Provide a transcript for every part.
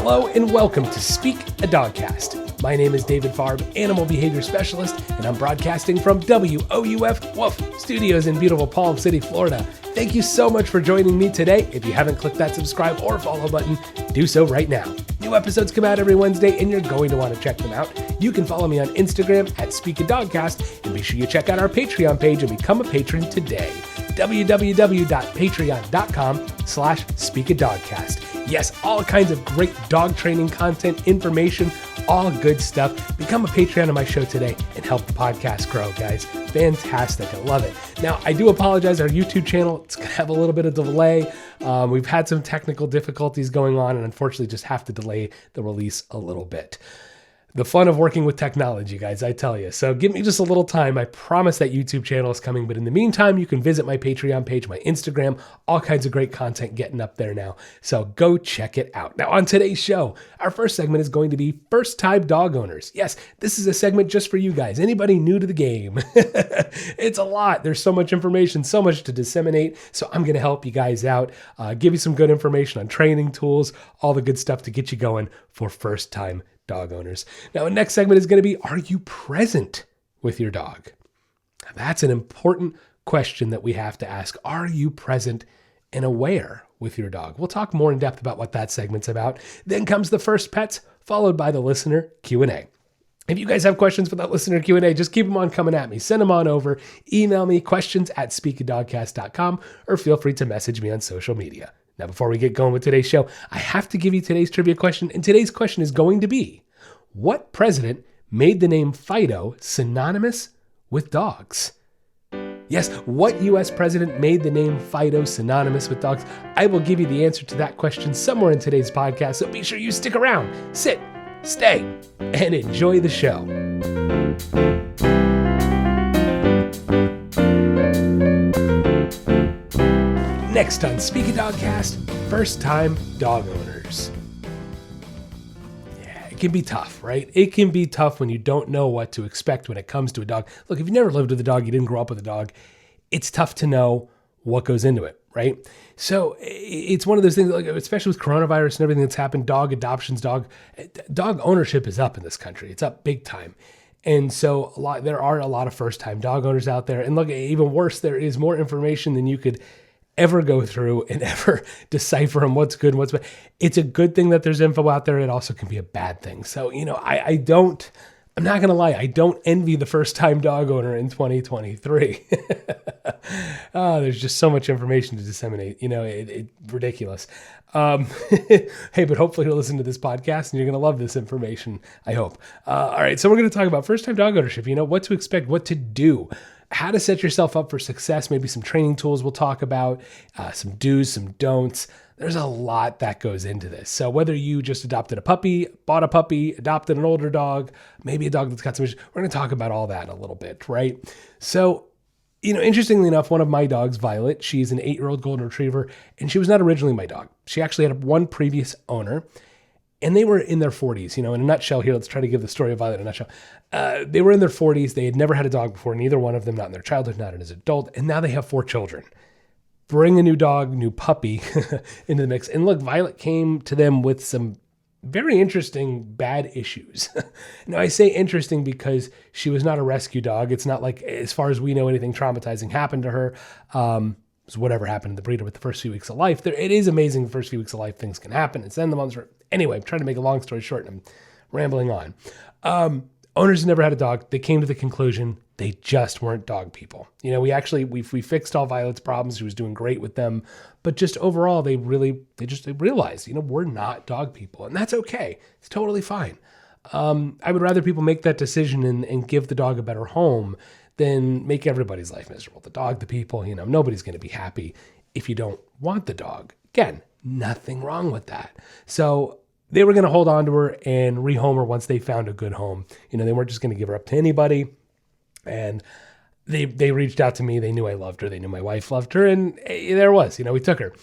Hello and welcome to Speak a Dogcast. My name is David Farb, Animal Behavior Specialist, and I'm broadcasting from WOUF Woof Studios in beautiful Palm City, Florida. Thank you so much for joining me today. If you haven't clicked that subscribe or follow button, do so right now. New episodes come out every Wednesday, and you're going to want to check them out. You can follow me on Instagram at Speak a Dogcast, and be sure you check out our Patreon page and become a patron today. www.patreon.com/speakadogcast. Yes, all kinds of great dog training content, information, all good stuff. Become a Patreon of my show today and help the podcast grow, guys. Fantastic. I love it. Now, I do apologize. Our YouTube channel, it's going to have a little bit of delay. We've had some technical difficulties going on and unfortunately just have to delay the release a little bit. The fun of working with technology, guys, I tell you. So give me just a little time. I promise that YouTube channel is coming. But in the meantime, you can visit my Patreon page, my Instagram, all kinds of great content getting up there now. So go check it out. Now, on today's show, our first segment is going to be first-time dog owners. Yes, this is a segment just for you guys. Anybody new to the game? It's a lot. There's so much information, so much to disseminate. So I'm going to help you guys out, give you some good information on training tools, all the good stuff to get you going for first-time dog owners. Now, the next segment is going to be, are you present with your dog? Now, that's an important question that we have to ask. Are you present and aware with your dog? We'll talk more in depth about what that segment's about. Then comes the first pets, followed by the listener Q&A. If you guys have questions for that listener Q&A, just keep them on coming at me. Send them on over. Email me questions@speakadogcast.com or feel free to message me on social media. Now, before we get going with today's show, I have to give you today's trivia question. And today's question is going to be, what president made the name Fido synonymous with dogs? Yes, what U.S. president made the name Fido synonymous with dogs? I will give you the answer to that question somewhere in today's podcast, so be sure you stick around, sit, stay, and enjoy the show. Next on Speak a Dogcast, first-time dog owners. Yeah, it can be tough, right? It can be tough when you don't know what to expect when it comes to a dog. Look, if you never lived with a dog, you didn't grow up with a dog, it's tough to know what goes into it, right? So it's one of those things, like, especially with coronavirus and everything that's happened, dog adoptions, dog ownership is up in this country. It's up big time. And so there are a lot of first-time dog owners out there. And look, even worse, there is more information than you could ever go through and ever decipher on what's good and what's bad. It's a good thing that there's info out there. It also can be a bad thing. So, I'm not going to lie. I don't envy the first-time dog owner in 2023. There's just so much information to disseminate. It's ridiculous. Hey, but hopefully you'll listen to this podcast and you're going to love this information, I hope. All right, so we're going to talk about first-time dog ownership, what to expect, what to do, how to set yourself up for success, maybe some training tools we'll talk about, some do's, some don'ts. There's a lot that goes into this. So whether you just adopted a puppy, bought a puppy, adopted an older dog, maybe a dog that's got some issues, we're going to talk about all that in a little bit, right? So, interestingly enough, one of my dogs, Violet, she's an 8-year-old golden retriever, and she was not originally my dog. She actually had one previous owner, and they were in their 40s. In a nutshell here, let's try to give the story of Violet in a nutshell. They were in their 40s. They had never had a dog before, neither one of them, not in their childhood, not as an adult, and now they have 4 children. Bring a new dog, new puppy into the mix. And look, Violet came to them with some very interesting bad issues. Now, I say interesting because she was not a rescue dog. It's not like, as far as we know, anything traumatizing happened to her. So whatever happened to the breeder with the first few weeks of life. It is amazing the first few weeks of life, things can happen. It's then the months. Anyway, I'm trying to make a long story short, and I'm rambling on. Owners never had a dog. They came to the conclusion they just weren't dog people. We fixed all Violet's problems. She was doing great with them, but just overall, they realized, we're not dog people, and that's okay. It's totally fine. I would rather people make that decision and give the dog a better home than make everybody's life miserable. The dog, the people, nobody's going to be happy if you don't want the dog. Again, nothing wrong with that. So they were going to hold on to her and rehome her once they found a good home. They weren't just going to give her up to anybody. And they reached out to me. They knew I loved her. They knew my wife loved her. And there it was, we took her.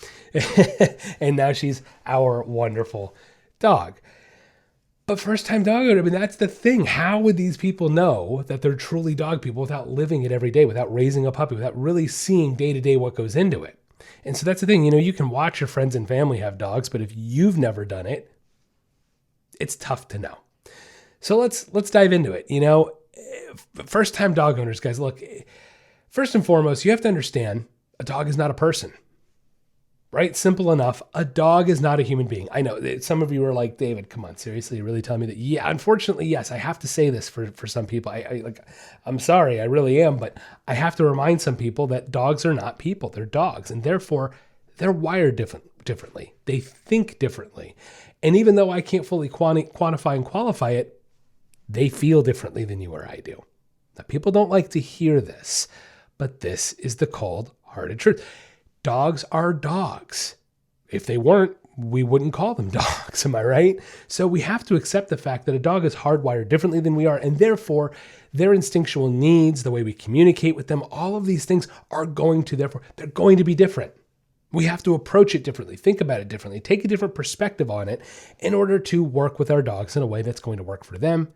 And now she's our wonderful dog. But first-time dog owner, that's the thing. How would these people know that they're truly dog people without living it every day, without raising a puppy, without really seeing day-to-day what goes into it? And so that's the thing. You can watch your friends and family have dogs, but if you've never done it, It's tough to know. So let's dive into it. First time dog owners, guys, look, first and foremost, you have to understand a dog is not a person, right? Simple enough. A dog is not a human being. I know that some of you are like, David, come on, seriously, you're really telling me that? Yeah, unfortunately, yes, I have to say this for some people. I'm sorry, I really am, but I have to remind some people that dogs are not people. They're dogs, and therefore they're wired differently. They think differently. And even though I can't fully quantify and qualify it, they feel differently than you or I do. Now, people don't like to hear this, but this is the cold-hearted truth. Dogs are dogs. If they weren't, we wouldn't call them dogs, am I right? So we have to accept the fact that a dog is hardwired differently than we are, and therefore their instinctual needs, the way we communicate with them, all of these things are they're going to be different. We have to approach it differently, think about it differently, take a different perspective on it in order to work with our dogs in a way that's going to work for them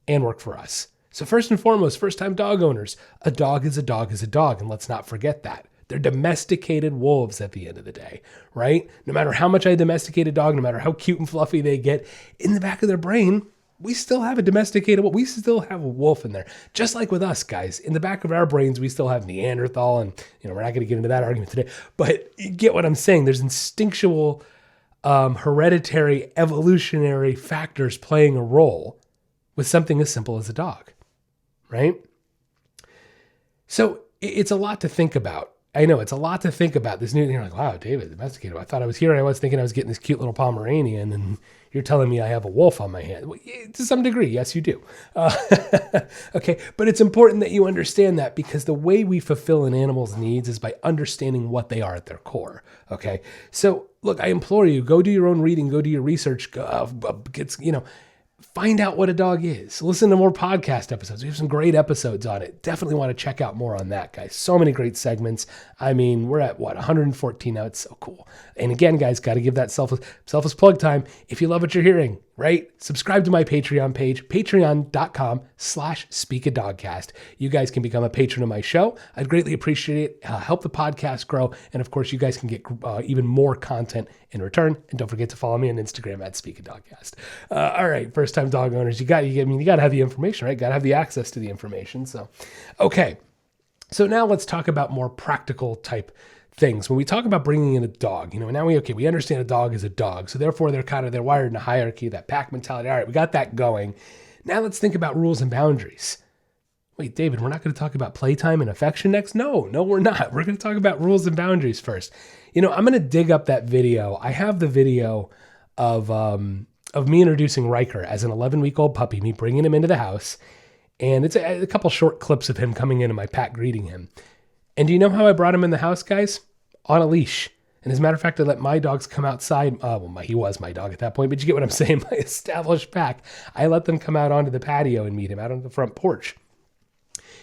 and work for us. So first and foremost, first-time dog owners, a dog is a dog is a dog, and let's not forget that. They're domesticated wolves at the end of the day, right? No matter how much I domesticate a dog, no matter how cute and fluffy they get, in the back of their brain, we still have a domesticated wolf. We still have a wolf in there. Just like with us, guys. In the back of our brains, we still have Neanderthal, and we're not going to get into that argument today. But you get what I'm saying. There's instinctual, hereditary, evolutionary factors playing a role with something as simple as a dog, right? So it's a lot to think about. I know it's a lot to think about this new. You're like, wow, David, domesticated. I thought I was here. I was thinking I was getting this cute little Pomeranian, and you're telling me I have a wolf on my hand. Well, to some degree, yes, you do. Okay, but it's important that you understand that, because the way we fulfill an animal's needs is by understanding what they are at their core. Okay, so look, I implore you, go do your own reading, go do your research. Find out what a dog is. Listen to more podcast episodes. We have some great episodes on it. Definitely want to check out more on that, guys. So many great segments. I mean, we're at 114 now. It's so cool. And again, guys, got to give that selfless plug time. If you love what you're hearing, right? Subscribe to my Patreon page, patreon.com/speakadogcast. You guys can become a patron of my show. I'd greatly appreciate it. Help the podcast grow. And of course, you guys can get even more content in return. And don't forget to follow me on Instagram at speakadogcast. All right, first time dog owners, you got to have the information, right? Got to have the access to the information. So, okay. So now let's talk about more practical type things. When we talk about bringing in a dog, now we understand a dog is a dog. So therefore they're wired in a hierarchy, that pack mentality. All right, we got that going. Now let's think about rules and boundaries. Wait, David, we're not going to talk about playtime and affection next? No, we're not. We're going to talk about rules and boundaries first. I'm going to dig up that video. I have the video of me introducing Riker as an 11-week-old puppy, me bringing him into the house. And it's a couple short clips of him coming into my pack greeting him. And do you know how I brought him in the house, guys? On a leash. And as a matter of fact, I let my dogs come outside. He was my dog at that point, but you get what I'm saying. My established pack. I let them come out onto the patio and meet him out on the front porch.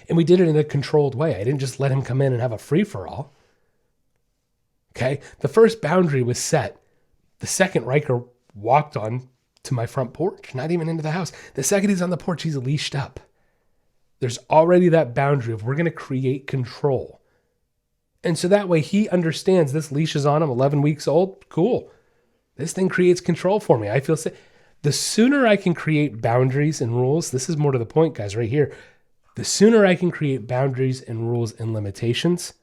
And we did it in a controlled way. I didn't just let him come in and have a free-for-all. Okay? The first boundary was set. The second Riker walked on to my front porch, not even into the house. The second he's on the porch, he's leashed up. There's already that boundary of we're going to create control. And so that way he understands this leash is on him, 11 weeks old. Cool. This thing creates control for me. I feel safe. The sooner I can create boundaries and rules, this is more to the point, guys, right here. The sooner I can create boundaries and rules and limitations,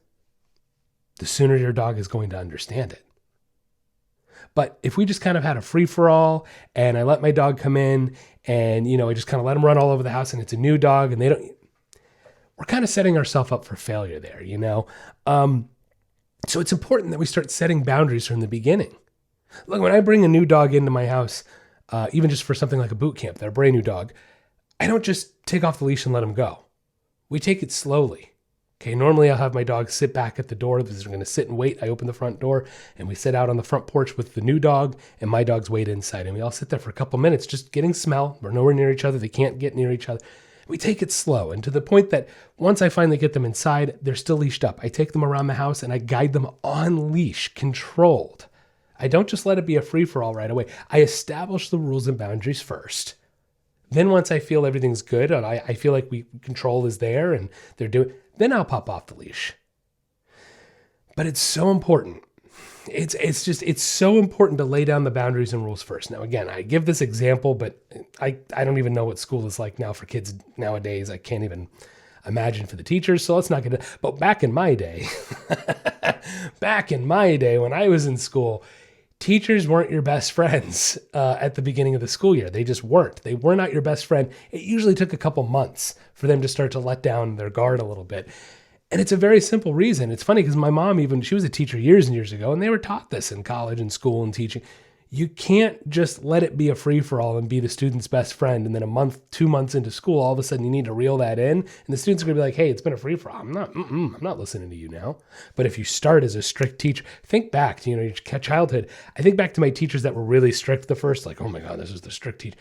the sooner your dog is going to understand it. But if we just kind of had a free-for-all and I let my dog come in and, I just kind of let him run all over the house and it's a new dog and we're kind of setting ourselves up for failure there, So it's important that we start setting boundaries from the beginning. Look, when I bring a new dog into my house, even just for something like a boot camp, they're a brand new dog, I don't just take off the leash and let him go. We take it slowly. Okay, normally I'll have my dog sit back at the door. They're going to sit and wait. I open the front door and we sit out on the front porch with the new dog and my dogs wait inside. And we all sit there for a couple minutes just getting smell. We're nowhere near each other. They can't get near each other. We take it slow. And to the point that once I finally get them inside, they're still leashed up. I take them around the house and I guide them on leash, controlled. I don't just let it be a free-for-all right away. I establish the rules and boundaries first. Then once I feel everything's good and I feel like control is there and they're doing, then I'll pop off the leash. But it's so important. it's so important to lay down the boundaries and rules first. Now, again, I give this example, but I don't even know what school is like now for kids nowadays. I can't even imagine for the teachers. So let's not get it. But back in my day, when I was in school, teachers weren't your best friends at the beginning of the school year. They just weren't. They were not your best friend. It usually took a couple months for them to start to let down their guard a little bit. And it's a very simple reason. It's funny because my mom, she was a teacher years and years ago, and they were taught this in college and school and teaching. You can't just let it be a free-for-all and be the student's best friend. And then a month, 2 months into school, all of a sudden you need to reel that in. And the students are going to be like, hey, it's been a free-for-all. I'm not listening to you now. But if you start as a strict teacher, think back to, your childhood. I think back to my teachers that were really strict the first, like, oh my God, this is the strict teacher.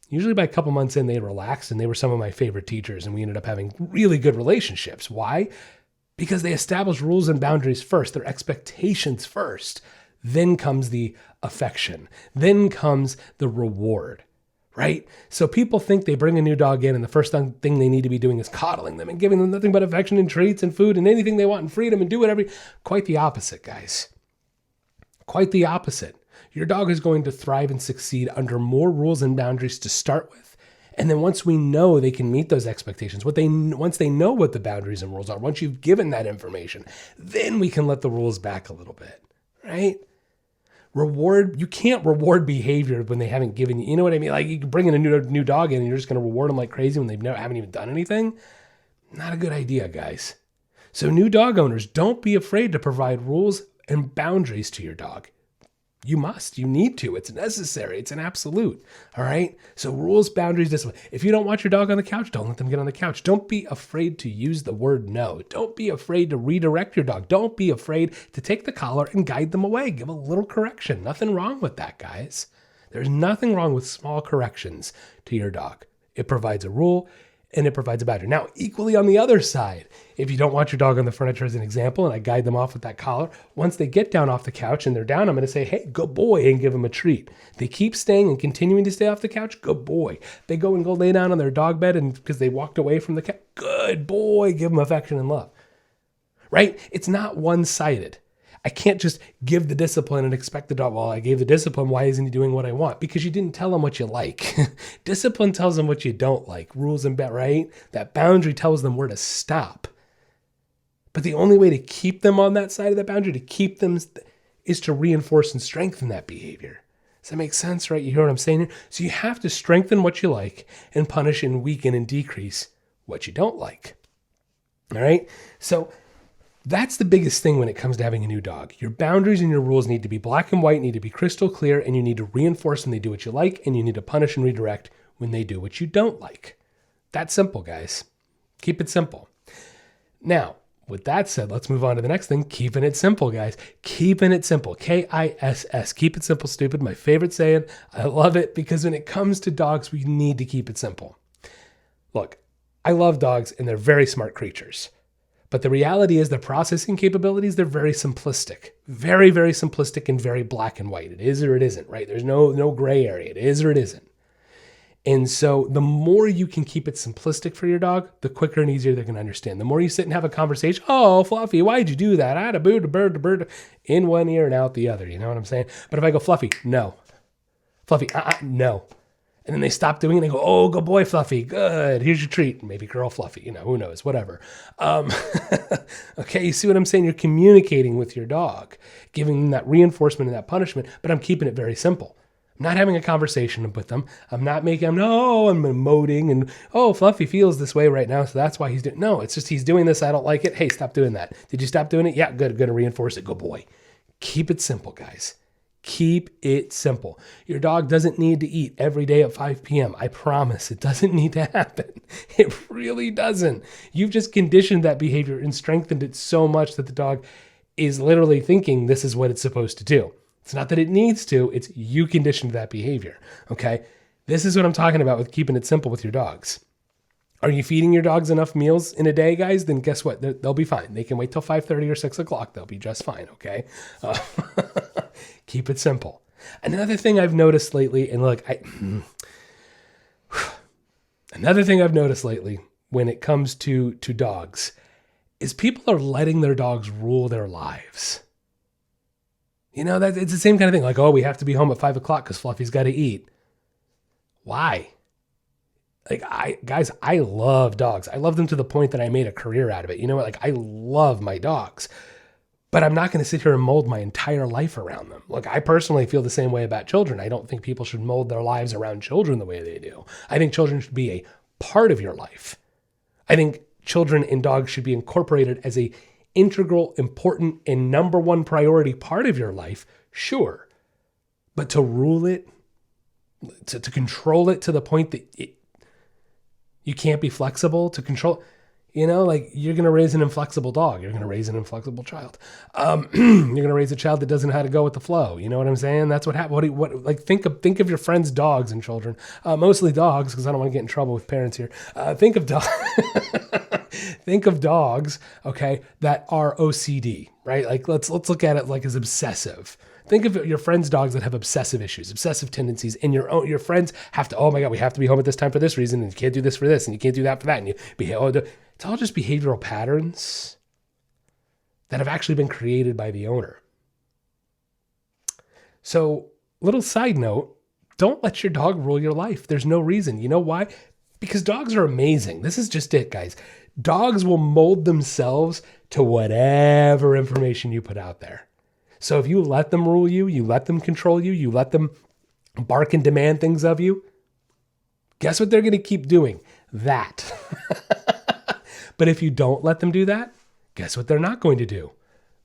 Usually by a couple months in, they relaxed, and they were some of my favorite teachers, and we ended up having really good relationships. Why? Because they established rules and boundaries first, their expectations first. Then comes the affection. Then comes the reward, right? So people think they bring a new dog in, and the first thing they need to be doing is coddling them and giving them nothing but affection and treats and food and anything they want and freedom and do whatever. Quite the opposite, guys. Quite the opposite. Your dog is going to thrive and succeed under more rules and boundaries to start with. And then once we know they can meet those expectations, once they know what the boundaries and rules are, once you've given that information, then we can let the rules back a little bit, right? You can't reward behavior when they haven't given you, you know what I mean? Like you can bring in a new dog in and you're just going to reward them like crazy when haven't even done anything. Not a good idea, guys. So new dog owners, don't be afraid to provide rules and boundaries to your dog. You need to, it's necessary. It's an absolute. All right. So rules, boundaries, discipline. If you don't want your dog on the couch, don't let them get on the couch. Don't be afraid to use the word no. Don't be afraid to redirect your dog. Don't be afraid to take the collar and guide them away. Give a little correction. Nothing wrong with that, guys. There's nothing wrong with small corrections to your dog. It provides a rule and it provides a boundary. Now, equally on the other side, if you don't want your dog on the furniture as an example, and I guide them off with that collar, once they get down off the couch and they're down, I'm going to say, hey, good boy, and give them a treat. They keep staying and continuing to stay off the couch, good boy. They go lay down on their dog bed and because they walked away from the couch, good boy, give them affection and love. Right? It's not one-sided. I can't just give the discipline and expect the dog, well, I gave the discipline, why isn't he doing what I want? Because you didn't tell him what you like. Discipline tells them what you don't like. Rules and right? That boundary tells them where to stop. But the only way to keep them on that side of the boundary, to keep them, is to reinforce and strengthen that behavior. Does that make sense, right? You hear what I'm saying here? So you have to strengthen what you like and punish and weaken and decrease what you don't like. All right? So that's the biggest thing when it comes to having a new dog. Your boundaries and your rules need to be black and white, need to be crystal clear, and you need to reinforce when they do what you like, and you need to punish and redirect when they do what you don't like. That's simple, guys. Keep it simple. Now, with that said, let's move on to the next thing. Keeping it simple, guys. Keeping it simple. KISS. Keep it simple, stupid. My favorite saying. I love it because when it comes to dogs, we need to keep it simple. Look, I love dogs and they're very smart creatures. But the reality is their processing capabilities, they're very simplistic. Very, very simplistic and very black and white. It is or it isn't, right? There's no gray area. It is or it isn't. And so the more you can keep it simplistic for your dog, the quicker and easier they're going to understand. The more you sit and have a conversation, oh, Fluffy, why'd you do that? I had a bird, in one ear and out the other. You know what I'm saying? But if I go, Fluffy, no. Fluffy, no. And then they stop doing it and they go, oh, good boy, Fluffy. Good. Here's your treat. Maybe girl Fluffy. Who knows? Whatever. Okay, you see what I'm saying? You're communicating with your dog, giving them that reinforcement and that punishment, but I'm keeping it very simple. I'm not having a conversation with them. I'm not making them, no, I'm emoting and, oh, Fluffy feels this way right now, so that's why he's doing, no, it's just he's doing this, I don't like it. Hey, stop doing that. Did you stop doing it? Yeah, good. Going to reinforce it. Good boy. Keep it simple, guys. Keep it simple. Your dog doesn't need to eat every day at 5 p.m. I promise it doesn't need to happen. It really doesn't. You've just conditioned that behavior and strengthened it so much that the dog is literally thinking this is what it's supposed to do. It's not that it needs to, it's you conditioned that behavior. Okay? This is what I'm talking about with keeping it simple with your dogs. Are you feeding your dogs enough meals in a day, guys? Then guess what? They'll be fine. They can wait till 5:30 or 6 o'clock. They'll be just fine, okay? Keep it simple. Another thing I've noticed lately, and look, another thing I've noticed lately when it comes to dogs is people are letting their dogs rule their lives. You know, that it's the same kind of thing. Like, oh, we have to be home at 5 o'clock because Fluffy's got to eat. Why? Like, I love dogs. I love them to the point that I made a career out of it. You know what? Like, I love my dogs, but I'm not going to sit here and mold my entire life around them. Look, I personally feel the same way about children. I don't think people should mold their lives around children the way they do. I think children should be a part of your life. I think children and dogs should be incorporated as a integral, important, and number one priority part of your life, sure. But to rule it, to control it to the point that you can't be flexible, to control, you know, like you're going to raise an inflexible dog. You're going to raise an inflexible child. You're going to raise a child that doesn't know how to go with the flow. You know what I'm saying? That's what happens. Like think of your friends' dogs and children, mostly dogs, because I don't want to get in trouble with parents here. Think of dogs. Think of dogs, okay, that are OCD, right? Like let's look at it like as obsessive. Think of your friends' dogs that have obsessive issues, obsessive tendencies, and your friends have to, oh my God, we have to be home at this time for this reason, and you can't do this for this, and you can't do that for that, and you behave. It's all just behavioral patterns that have actually been created by the owner. So, little side note, don't let your dog rule your life. There's no reason. You know why? Because dogs are amazing. This is just it, guys. Dogs will mold themselves to whatever information you put out there. So if you let them rule you, you let them control you, you let them bark and demand things of you, guess what they're going to keep doing? That. But if you don't let them do that, guess what they're not going to do?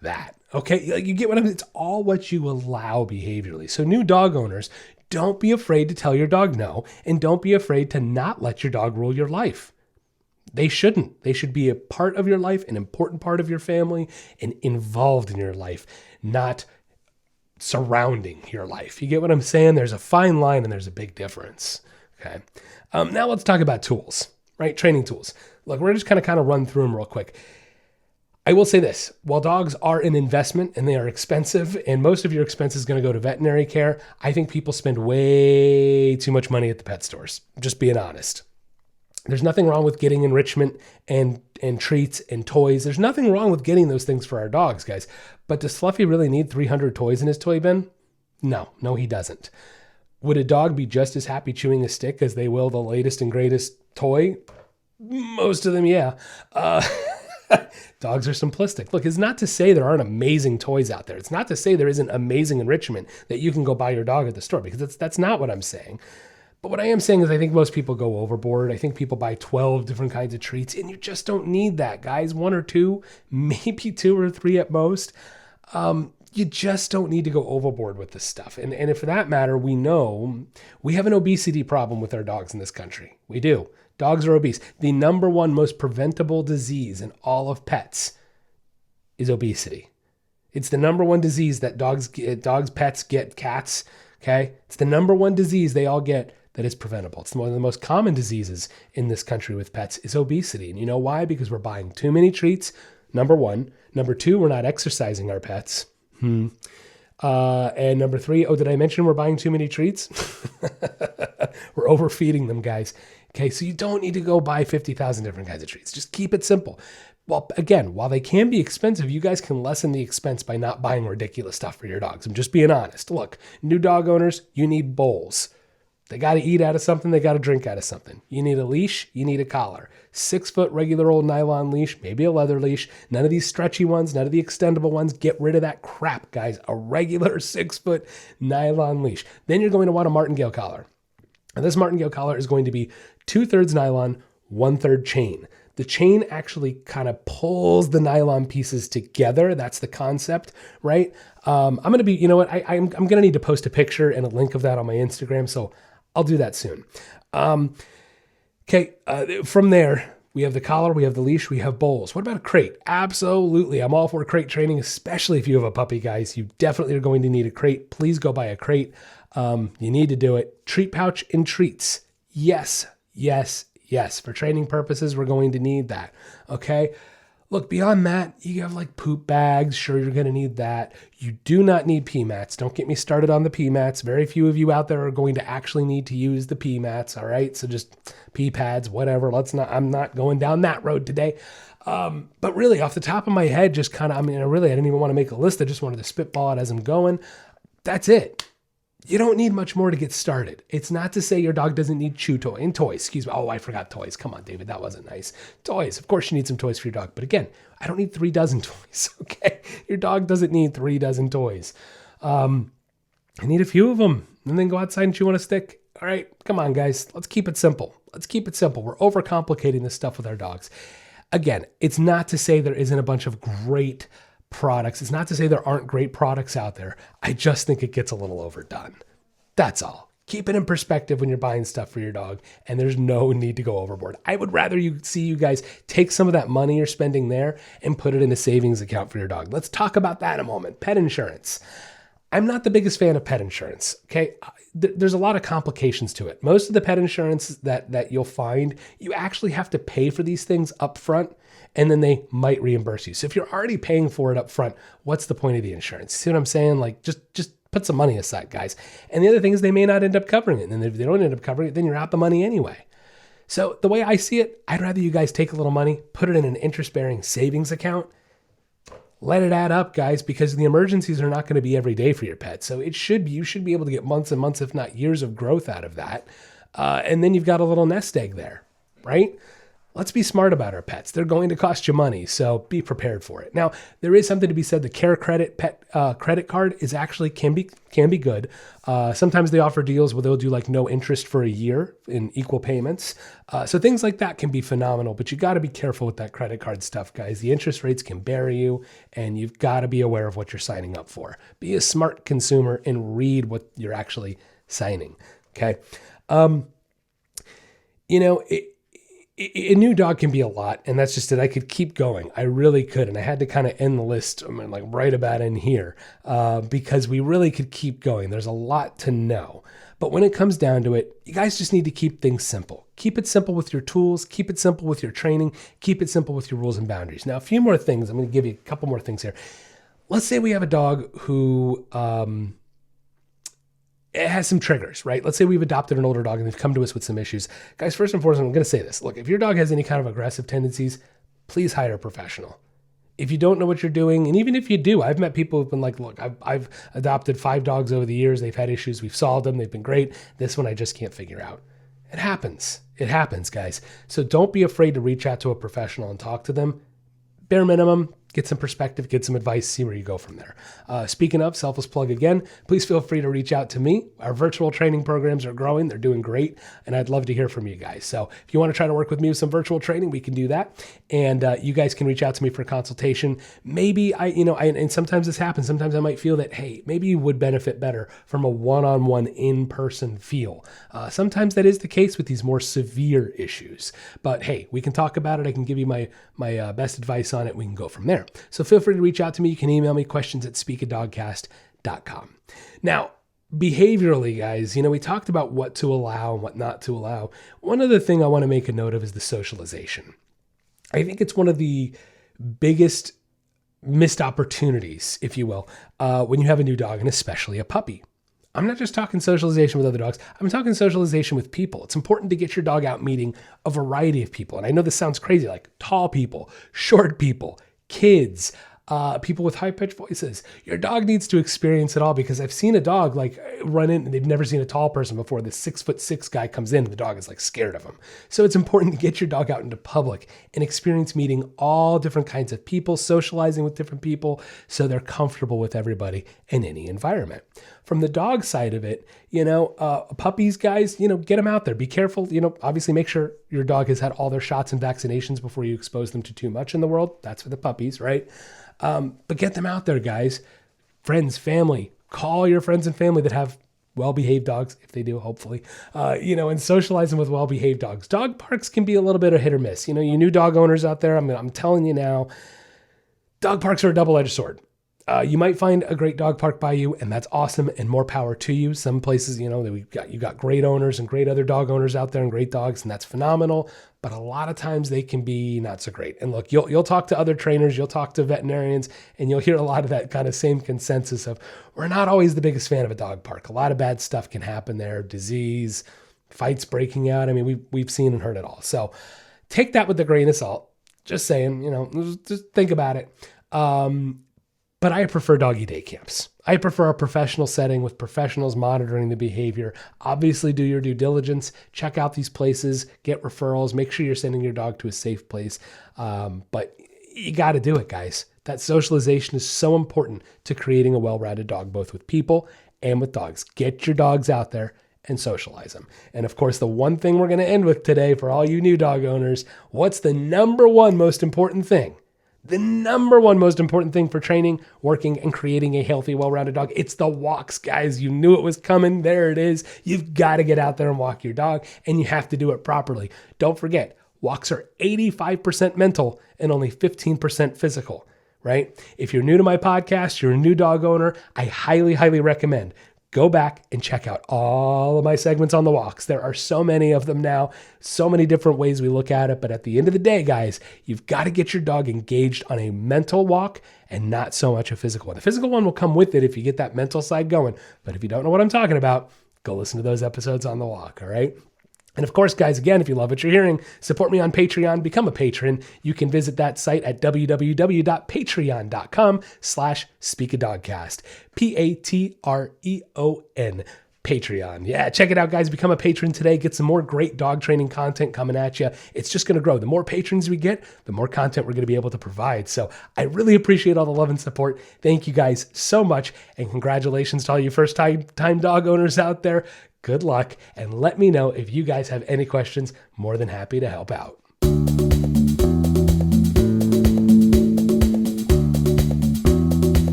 That. Okay, you get what I mean? It's all what you allow behaviorally. So new dog owners, don't be afraid to tell your dog no, and don't be afraid to not let your dog rule your life. They shouldn't. They should be a part of your life, an important part of your family, and involved in your life, not surrounding your life. You get what I'm saying? There's a fine line and there's a big difference. Okay. Now let's talk about tools, right? Training tools. Look, we're just kind of run through them real quick. I will say this, while dogs are an investment and they are expensive and most of your expense is going to go to veterinary care, I think people spend way too much money at the pet stores. Just being honest. There's nothing wrong with getting enrichment and treats and toys. There's nothing wrong with getting those things for our dogs, guys. But does Fluffy really need 300 toys in his toy bin? No, he doesn't. Would a dog be just as happy chewing a stick as they will the latest and greatest toy? Most of them, yeah. Dogs are simplistic. Look, it's not to say there aren't amazing toys out there. It's not to say there isn't amazing enrichment that you can go buy your dog at the store, because that's not what I'm saying. But what I am saying is I think most people go overboard. I think people buy 12 different kinds of treats, and you just don't need that, guys. 1 or 2, maybe 2 or 3 at most. You just don't need to go overboard with this stuff. And if for that matter, we know we have an obesity problem with our dogs in this country. We do. Dogs are obese. The number one most preventable disease in all of pets is obesity. It's the number one disease that dogs, pets get, cats, okay? It's the number one disease they all get that is preventable. It's one of the most common diseases in this country with pets is obesity. And you know why? Because we're buying too many treats, number one. Number 2, we're not exercising our pets. And number 3, did I mention we're buying too many treats? We're overfeeding them, guys. Okay, so you don't need to go buy 50,000 different kinds of treats. Just keep it simple. Well, again, while they can be expensive, you guys can lessen the expense by not buying ridiculous stuff for your dogs. I'm just being honest. Look, new dog owners, you need bowls. They got to eat out of something. They got to drink out of something. You need a leash. You need a collar. 6-foot regular old nylon leash, maybe a leather leash. None of these stretchy ones, none of the extendable ones. Get rid of that crap, guys. A regular 6-foot nylon leash. Then you're going to want a martingale collar. And this martingale collar is going to be 2/3 nylon, 1/3 chain. The chain actually kind of pulls the nylon pieces together. That's the concept, right? I'm going to be, you know what? I'm going to need to post a picture and a link of that on my Instagram. So I'll do that soon. Okay. From there, we have the collar, we have the leash, we have bowls. What about a crate? Absolutely. I'm all for crate training, especially if you have a puppy, guys. You definitely are going to need a crate. Please go buy a crate. You need to do it. Treat pouch and treats. Yes. For training purposes, we're going to need that. Okay. Look, beyond that, you have like poop bags. Sure, you're going to need that. You do not need pee mats. Don't get me started on the pee mats. Very few of you out there are going to actually need to use the pee mats. All right. So just pee pads, whatever. I'm not going down that road today. But really, off the top of my head, just kind of, I didn't even want to make a list. I just wanted to spitball it as I'm going. That's it. You don't need much more to get started. It's not to say your dog doesn't need toys. Excuse me. Oh, I forgot toys. Come on, David. That wasn't nice. Toys. Of course you need some toys for your dog. But again, I don't need 3 dozen toys. Okay. Your dog doesn't need 3 dozen toys. I need a few of them, and then go outside and chew on a stick. All right. Come on, guys. Let's keep it simple. We're overcomplicating this stuff with our dogs. Again, it's not to say there isn't a bunch of great products. It's not to say there aren't great products out there. I just think it gets a little overdone. That's all. Keep it in perspective when you're buying stuff for your dog, and there's no need to go overboard. I would rather see you guys take some of that money you're spending there and put it in a savings account for your dog. Let's talk about that in a moment. Pet insurance. I'm not the biggest fan of pet insurance. Okay. There's a lot of complications to it. Most of the pet insurance that you'll find, you actually have to pay for these things up front, and then they might reimburse you. So if you're already paying for it up front, what's the point of the insurance? See what I'm saying? Like just put some money aside, guys. And the other thing is they may not end up covering it. And if they don't end up covering it, then you're out the money anyway. So the way I see it, I'd rather you guys take a little money, put it in an interest-bearing savings account, let it add up, guys, because the emergencies are not going to be every day for your pet. So you should be able to get months and months, if not years of growth out of that. And then you've got a little nest egg there, right? Let's be smart about our pets. They're going to cost you money, so be prepared for it. Now, there is something to be said. The Care Credit pet credit card is actually can be good. Sometimes they offer deals where they'll do like no interest for a year in equal payments. So things like that can be phenomenal, but you got to be careful with that credit card stuff, guys. The interest rates can bury you, and you've got to be aware of what you're signing up for. Be a smart consumer and read what you're actually signing. Okay. A new dog can be a lot, and that's just it. I could keep going. I really could, and I had to kind of end the list like right about in here because we really could keep going. There's a lot to know. But when it comes down to it, you guys just need to keep things simple. Keep it simple with your tools. Keep it simple with your training. Keep it simple with your rules and boundaries. Now, a few more things. I'm going to give you a couple more things here. Let's say we have a dog who it has some triggers, right? Let's say we've adopted an older dog and they've come to us with some issues. Guys, first and foremost, I'm going to say this. Look, if your dog has any kind of aggressive tendencies, please hire a professional. If you don't know what you're doing, and even if you do, I've met people who've been like, look, I've adopted 5 dogs over the years. They've had issues. We've solved them. They've been great. This one I just can't figure out. It happens. It happens, guys. So don't be afraid to reach out to a professional and talk to them. Bare minimum, get some perspective, get some advice, see where you go from there. Speaking of, selfless plug again, please feel free to reach out to me. Our virtual training programs are growing. They're doing great, and I'd love to hear from you guys. So if you want to try to work with me with some virtual training, we can do that. And you guys can reach out to me for a consultation. Maybe and sometimes this happens. Sometimes I might feel that, hey, maybe you would benefit better from a one-on-one in-person feel. Sometimes that is the case with these more severe issues. But hey, we can talk about it. I can give you my best advice on it. We can go from there. So feel free to reach out to me. You can email me questions@speakatdogcast.com. Now, behaviorally, guys, we talked about what to allow and what not to allow. One other thing I want to make a note of is the socialization. I think it's one of the biggest missed opportunities, if you will, when you have a new dog and especially a puppy. I'm not just talking socialization with other dogs. I'm talking socialization with people. It's important to get your dog out meeting a variety of people. And I know this sounds crazy, like tall people, short people, kids, people with high-pitched voices. Your dog needs to experience it all, because I've seen a dog like run in and they've never seen a tall person before. This 6'6" guy comes in and the dog is like scared of him. So it's important to get your dog out into public and experience meeting all different kinds of people, socializing with different people, so they're comfortable with everybody in any environment. From the dog side of it, puppies, guys, get them out there. Be careful. Obviously make sure your dog has had all their shots and vaccinations before you expose them to too much in the world. That's for the puppies, right? But get them out there, guys. Friends, family, call your friends and family that have well-behaved dogs, if they do, hopefully, and socialize them with well-behaved dogs. Dog parks can be a little bit of hit or miss. You new dog owners out there, I'm telling you now, dog parks are a double-edged sword. You might find a great dog park by you, and that's awesome, and more power to you. Some places, you got great owners and great other dog owners out there and great dogs, and that's phenomenal. But a lot of times they can be not so great. And look, you'll talk to other trainers, you'll talk to veterinarians, and you'll hear a lot of that kind of same consensus of, we're not always the biggest fan of a dog park. A lot of bad stuff can happen there, disease, fights breaking out. I mean, we've seen and heard it all. So take that with a grain of salt. Just saying, just think about it. But I prefer doggy day camps. I prefer a professional setting with professionals monitoring the behavior. Obviously, do your due diligence. Check out these places. Get referrals. Make sure you're sending your dog to a safe place. But you got to do it, guys. That socialization is so important to creating a well-rounded dog, both with people and with dogs. Get your dogs out there and socialize them. And of course, the one thing we're going to end with today for all you new dog owners, what's the number one most important thing? The number one most important thing for training, working, and creating a healthy, well-rounded dog, it's the walks, guys. You knew it was coming. There it is. You've got to get out there and walk your dog, and you have to do it properly. Don't forget, walks are 85% mental and only 15% physical, right? If you're new to my podcast, you're a new dog owner, I highly, highly recommend go back and check out all of my segments on the walks. There are so many of them now, so many different ways we look at it. But at the end of the day, guys, you've got to get your dog engaged on a mental walk and not so much a physical one. The physical one will come with it if you get that mental side going. But if you don't know what I'm talking about, go listen to those episodes on the walk, all right? And of course, guys, again, if you love what you're hearing, support me on Patreon, become a patron. You can visit that site at www.patreon.com/speakadogcast. Patreon. Patreon. Yeah, check it out, guys. Become a patron today. Get some more great dog training content coming at you. It's just going to grow. The more patrons we get, the more content we're going to be able to provide. So I really appreciate all the love and support. Thank you guys so much. And congratulations to all you first-time dog owners out there. Good luck. And let me know if you guys have any questions. More than happy to help out.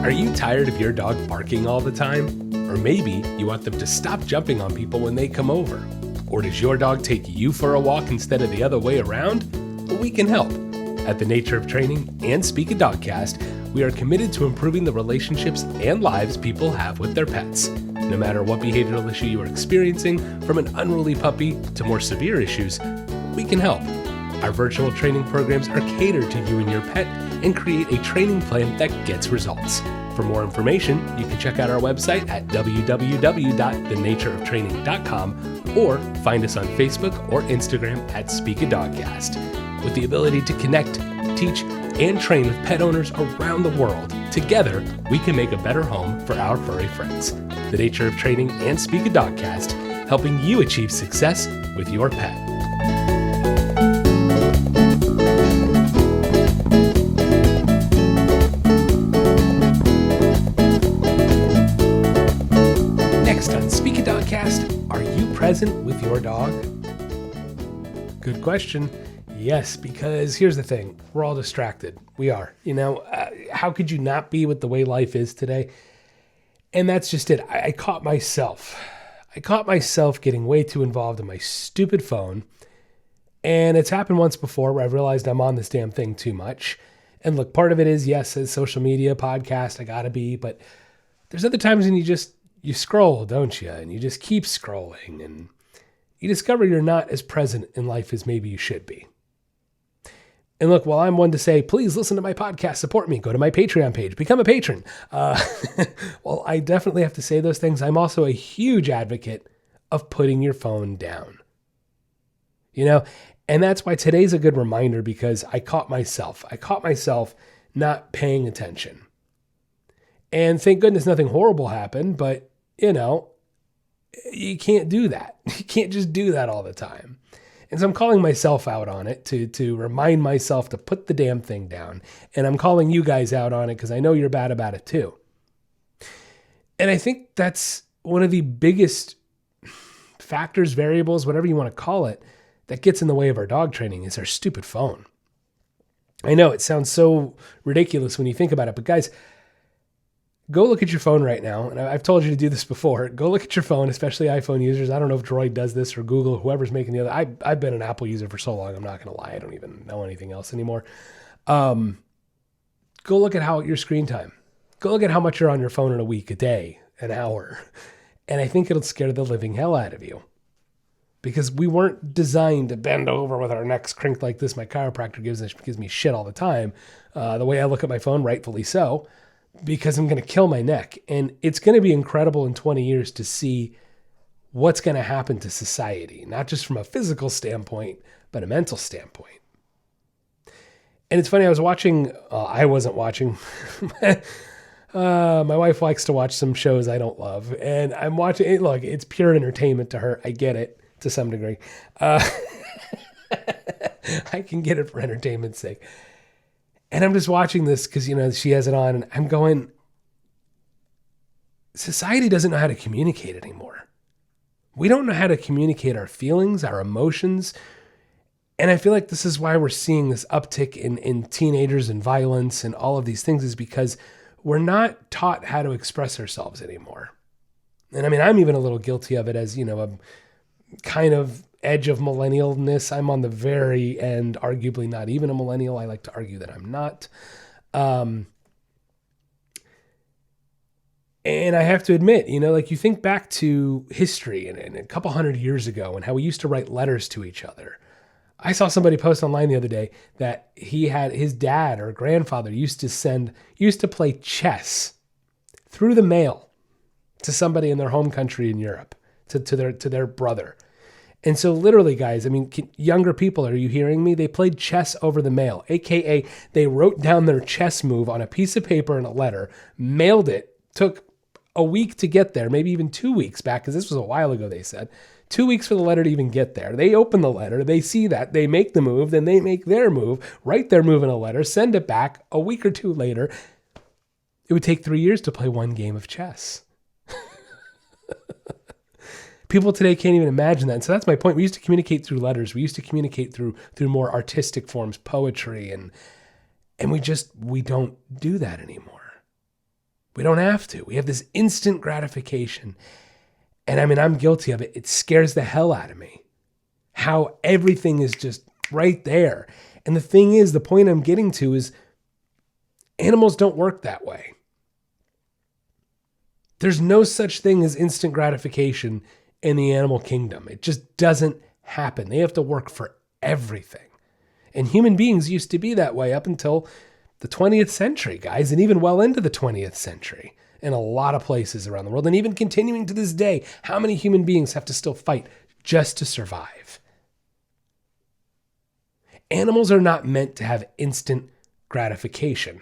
Are you tired of your dog barking all the time? Or maybe you want them to stop jumping on people when they come over? Or does your dog take you for a walk instead of the other way around? Well, we can help. At the Nature of Training and Speak a Dogcast, we are committed to improving the relationships and lives people have with their pets. No matter what behavioral issue you are experiencing, from an unruly puppy to more severe issues, we can help. Our virtual training programs are catered to you and your pet and create a training plan that gets results. For more information, you can check out our website at www.thenatureoftraining.com or find us on Facebook or Instagram at Speak a Dogcast. With the ability to connect, teach, and train with pet owners around the world, together we can make a better home for our furry friends. The Nature of Training and Speak a Dogcast, helping you achieve success with your pet. Next on Speak a Dogcast, are you present with your dog? Good question. Yes, because here's the thing. We're all distracted. We are. How could you not be with the way life is today? And that's just it. I caught myself getting way too involved in my stupid phone. And it's happened once before where I've realized I'm on this damn thing too much. And look, part of it is, yes, as social media, podcast, I gotta be. But there's other times when you scroll, don't you? And you just keep scrolling. And you discover you're not as present in life as maybe you should be. And look, while I'm one to say, please listen to my podcast, support me, go to my Patreon page, become a patron. Well, I definitely have to say those things. I'm also a huge advocate of putting your phone down. And that's why today's a good reminder, because I caught myself not paying attention. And thank goodness nothing horrible happened, but you can't do that. You can't just do that all the time. And so I'm calling myself out on it to remind myself to put the damn thing down. And I'm calling you guys out on it because I know you're bad about it too. And I think that's one of the biggest factors, variables, whatever you want to call it, that gets in the way of our dog training is our stupid phone. I know it sounds so ridiculous when you think about it, but guys, go look at your phone right now. And I've told you to do this before. Go look at your phone, especially iPhone users. I don't know if Droid does this or Google, whoever's making the other. I've been an Apple user for so long. I'm not going to lie. I don't even know anything else anymore. Go look at your screen time. Go look at how much you're on your phone in a week, a day, an hour. And I think it'll scare the living hell out of you. Because we weren't designed to bend over with our necks crinked like this. My chiropractor gives me shit all the time. The way I look at my phone, rightfully so. Because I'm going to kill my neck. And it's going to be incredible in 20 years to see what's going to happen to society, not just from a physical standpoint, but a mental standpoint. And it's funny, I wasn't watching. My wife likes to watch some shows I don't love. And I'm watching it. Look, it's pure entertainment to her. I get it to some degree. I can get it for entertainment's sake. And I'm just watching this because, she has it on. And I'm going, society doesn't know how to communicate anymore. We don't know how to communicate our feelings, our emotions. And I feel like this is why we're seeing this uptick in teenagers and violence and all of these things, is because we're not taught how to express ourselves anymore. And I mean, I'm even a little guilty of it as, a kind of edge of millennialness. I'm on the very end, arguably not even a millennial. I like to argue that I'm not. And I have to admit, you think back to history and a couple hundred years ago and how we used to write letters to each other. I saw somebody post online the other day that his dad or grandfather used to play chess through the mail to somebody in their home country in Europe, to their brother. And so literally, guys, I mean, younger people, are you hearing me? They played chess over the mail, AKA they wrote down their chess move on a piece of paper and a letter, mailed it, took a week to get there, maybe even 2 weeks back, because this was a while ago, they said. 2 weeks for the letter to even get there. They open the letter, they see that, they make the move, then they make their move, write their move in a letter, send it back. A week or two later, it would take 3 years to play one game of chess. People today can't even imagine that. And so that's my point. We used to communicate through letters. We used to communicate through more artistic forms, poetry, and we don't do that anymore. We don't have to. We have this instant gratification. And I mean, I'm guilty of it. It scares the hell out of me how everything is just right there. And the thing is, the point I'm getting to is animals don't work that way. There's no such thing as instant gratification in the animal kingdom. It just doesn't happen. They have to work for everything. And human beings used to be that way up until the 20th century, guys, and even well into the 20th century in a lot of places around the world. And even continuing to this day, how many human beings have to still fight just to survive? Animals are not meant to have instant gratification.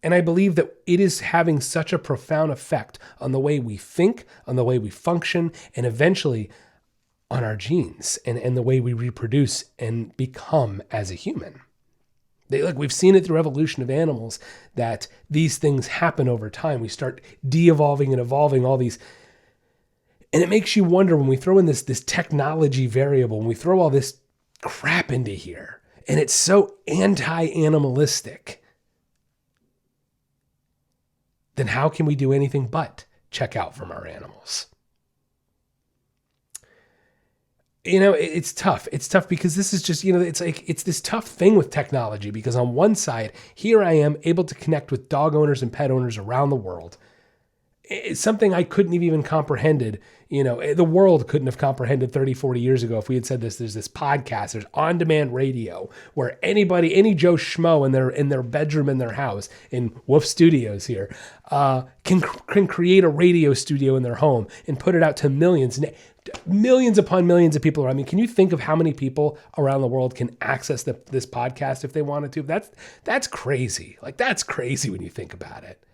And I believe that it is having such a profound effect on the way we think, on the way we function, and eventually on our genes and the way we reproduce and become as a human. We've seen it through evolution of animals that these things happen over time. We start de-evolving and evolving all these. And it makes you wonder when we throw in this technology variable, when we throw all this crap into here, and it's so anti-animalistic, then how can we do anything but check out from our animals? It's tough. It's tough because this is just, it's this tough thing with technology, because on one side, here I am able to connect with dog owners and pet owners around the world. It's something I couldn't have even comprehended. The world couldn't have comprehended 30, 40 years ago if we had said this. There's this podcast, there's on-demand radio where anybody, any Joe Schmo in their bedroom in their house in Wolf Studios here, can create a radio studio in their home and put it out to millions upon millions of people. I mean, can you think of how many people around the world can access this podcast if they wanted to? That's crazy. That's crazy when you think about it.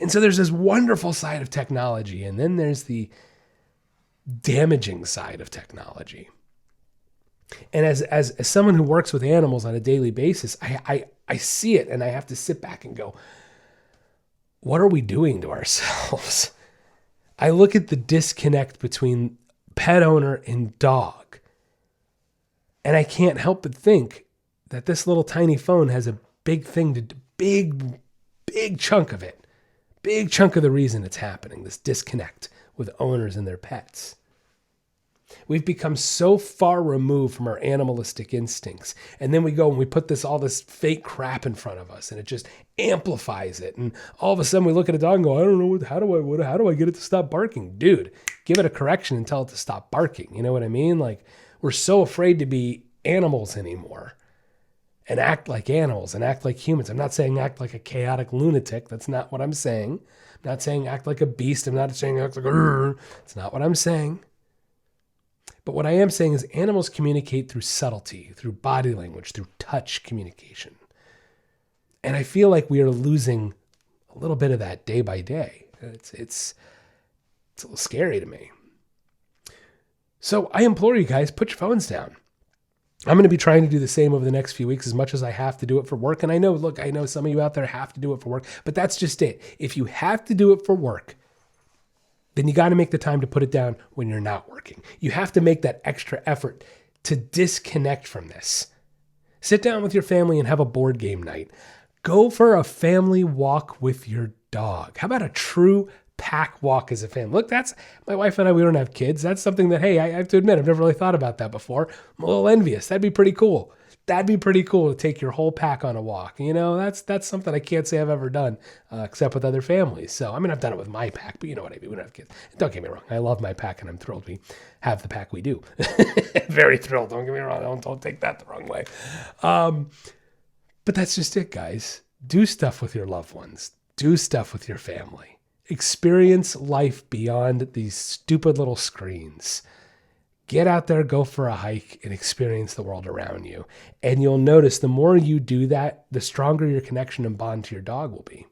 And so there's this wonderful side of technology, and then there's the damaging side of technology. And as someone who works with animals on a daily basis, I see it, and I have to sit back and go, what are we doing to ourselves? I look at the disconnect between pet owner and dog, and I can't help but think that this little tiny phone has a big chunk of it. Big chunk of the reason it's happening, this disconnect with owners and their pets. We've become so far removed from our animalistic instincts. And then we go and we put all this fake crap in front of us, and it just amplifies it. And all of a sudden we look at a dog and go, I don't know, how do I get it to stop barking? Dude, give it a correction and tell it to stop barking. You know what I mean? We're so afraid to be animals anymore and act like animals and act like humans. I'm not saying act like a chaotic lunatic. That's not what I'm saying. I'm not saying act like a beast. I'm not saying act like, it's not what I'm saying. But what I am saying is animals communicate through subtlety, through body language, through touch communication. And I feel like we are losing a little bit of that day by day. It's a little scary to me. So I implore you guys, put your phones down. I'm going to be trying to do the same over the next few weeks as much as I have to do it for work. And I know some of you out there have to do it for work, but that's just it. If you have to do it for work, then you got to make the time to put it down when you're not working. You have to make that extra effort to disconnect from this. Sit down with your family and have a board game night. Go for a family walk with your dog. How about a true pack walk as a family? Look, that's my wife and I, we don't have kids. That's something that, hey, I have to admit, I've never really thought about that before. I'm a little envious. That'd be pretty cool. That'd be pretty cool to take your whole pack on a walk. That's something I can't say I've ever done, except with other families. So, I've done it with my pack, but you know what I mean. We don't have kids. Don't get me wrong. I love my pack and I'm thrilled we have the pack we do. Very thrilled. Don't get me wrong. Don't take that the wrong way. But that's just it, guys. Do stuff with your loved ones. Do stuff with your family. Experience life beyond these stupid little screens. Get out there, go for a hike, and experience the world around you. And you'll notice the more you do that, the stronger your connection and bond to your dog will be.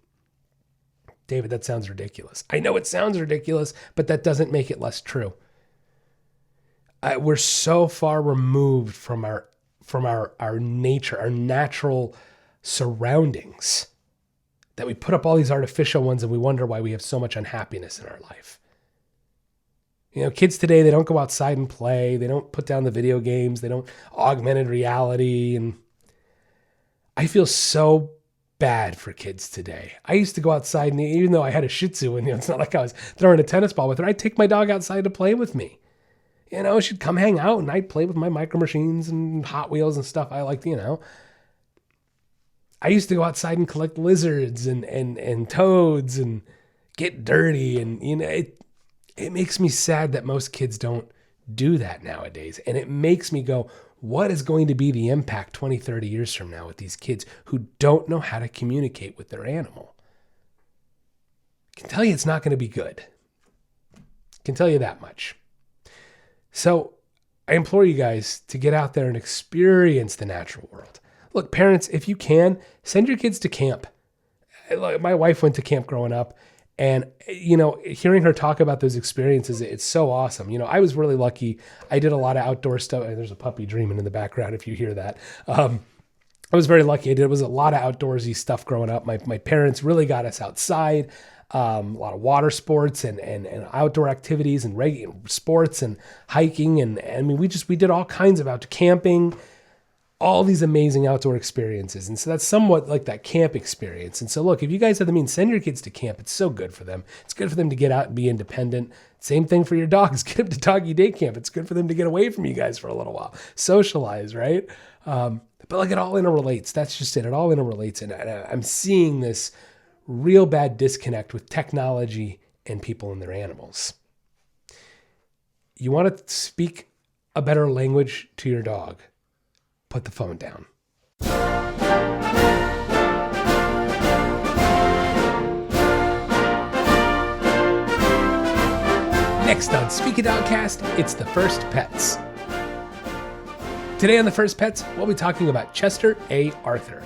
David, that sounds ridiculous. I know it sounds ridiculous, but that doesn't make it less true. We're so far removed from our nature, our natural surroundings, that we put up all these artificial ones and we wonder why we have so much unhappiness in our life. Kids today, they don't go outside and play. They don't put down the video games. They don't augmented reality. And I feel so bad for kids today. I used to go outside, and even though I had a Shih Tzu, and it's not like I was throwing a tennis ball with her, I'd take my dog outside to play with me. She'd come hang out, and I'd play with my micro machines and Hot Wheels and stuff I liked, I used to go outside and collect lizards and toads and get dirty. And, it makes me sad that most kids don't do that nowadays. And it makes me go, what is going to be the impact 20, 30 years from now with these kids who don't know how to communicate with their animal? I can tell you it's not going to be good. I can tell you that much. So I implore you guys to get out there and experience the natural world. Look, parents, if you can, send your kids to camp. My wife went to camp growing up, and, hearing her talk about those experiences, it's so awesome. I was really lucky. I did a lot of outdoor stuff. There's a puppy dreaming in the background if you hear that. I was very lucky. It was a lot of outdoorsy stuff growing up. My parents really got us outside, a lot of water sports and outdoor activities and regular sports and hiking. And we did all kinds of outdoor camping, all these amazing outdoor experiences. And so that's somewhat like that camp experience. And so look, if you guys have the means, send your kids to camp. It's so good for them. It's good for them to get out and be independent. Same thing for your dogs. Get them to doggy day camp. It's good for them to get away from you guys for a little while. Socialize, right? But like it all interrelates. That's just it. It all interrelates. And I'm seeing this real bad disconnect with technology and people and their animals. You want to speak a better language to your dog? Put the phone down. Next on Speak It Dogcast, it's the First Pets. Today on the First Pets, we'll be talking about Chester A. Arthur.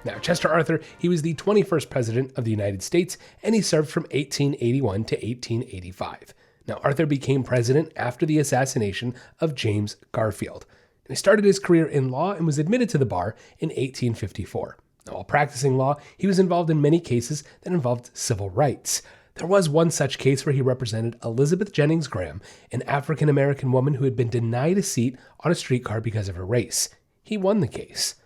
Now, Chester Arthur, he was the 21st president of the United States, and he served from 1881 to 1885. Now, Arthur became president after the assassination of James Garfield. And he started his career in law and was admitted to the bar in 1854. Now, while practicing law, he was involved in many cases that involved civil rights. There was one such case where he represented Elizabeth Jennings Graham, an African-American woman who had been denied a seat on a streetcar because of her race. He won the case.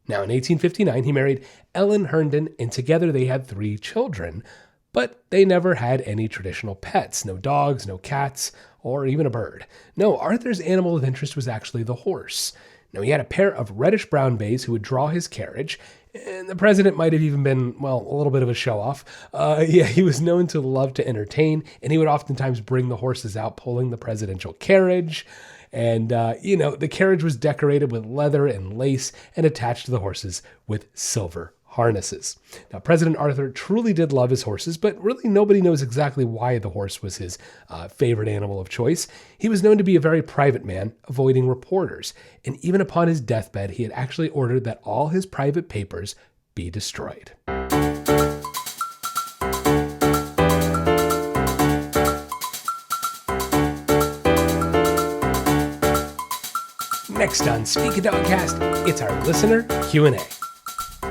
Now, in 1859, he married Ellen Herndon, and together they had 3 children. But they never had any traditional pets, no dogs, no cats, or even a bird. No, Arthur's animal of interest was actually the horse. Now, he had a pair of reddish-brown bays who would draw his carriage, and the president might have even been, a little bit of a show-off. He was known to love to entertain, and he would oftentimes bring the horses out pulling the presidential carriage. And, the carriage was decorated with leather and lace and attached to the horses with silver harnesses. Now, President Arthur truly did love his horses, but really nobody knows exactly why the horse was his favorite animal of choice. He was known to be a very private man, avoiding reporters. And even upon his deathbed, he had actually ordered that all his private papers be destroyed. Next on Speak a Dogcast, it's our listener Q&A.